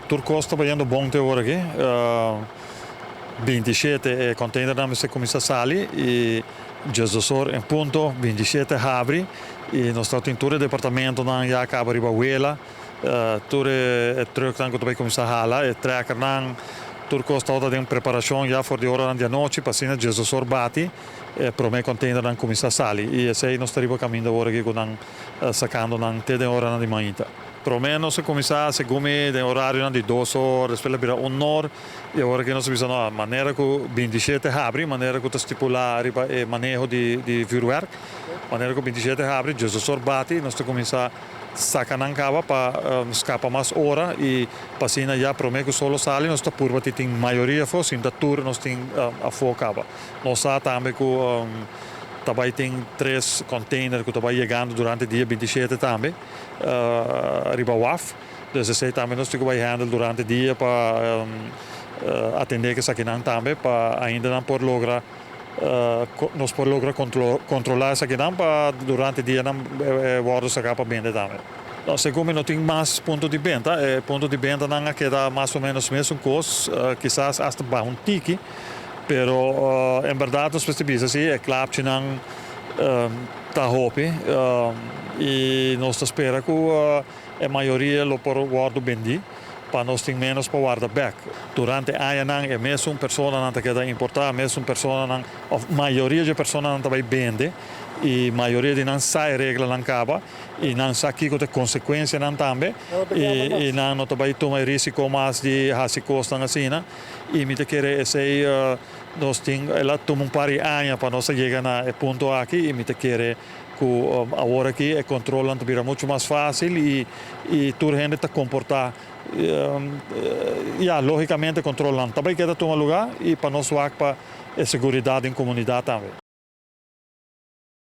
Turcos trabalhando bom até agora aqui. 27 container na mesa começa a sair e Jesus em ponto 27 abre e nós estamos em todo o departamento na já acaba riba uela todo o truck que vai começar a hala e tracker na Turcos está em preparação já for de hora da noite para cima Jesus bate e para me container na começa a sair e assim nós estamos caminhando agora aqui com sacando na até hora de manhã. Pelo menos se começar segundo o horário de 2 horas, depois vira 1 hora, e agora que nós precisamos a maneira que 27 abre, maneira que estipula o manejo de vuurwerk, maneira que 27 abre, Jesus bate, nós começar sacar na cava para escapar mais hora e passina já para mim que solo sale, nós por tem maioria fosse, da tour nós tem a focava. Nós também que também tem 3 containers que estão chegando durante o dia 27 também, riba WAF. Dus esse também nós temos que handle durante o dia para atender que aqui não também, para ainda não por lograr nós por lograr controlar isso aqui não para durante o dia não guarda sacar para vender também. Segundo não tem mais ponto de venda, ponto de venda não queda mais ou menos mesmo custo, quizás até para um tiki. Pero em verdade nós percebemos assim, é claro que não está hope e nós esperamos que a maioria lo por guardo bendi para nós ter menos para guardar back. Durante a ano é mesmo pessoa não está queda importar, mesmo pessoa não, a maioria de pessoas não está vende e a maioria de não sai regra não acaba e não sabe que tem consequência não também e não também toma risco mais de hasi costa assim e me te querer esse nós temos ela toma par de anos para nós chegar na ponto aqui e me te querer que agora aqui é controlando vira muito mais fácil e toda a gente está comportar logicamente controlando também queda tomar lugar e para nós para a segurança em comunidade também.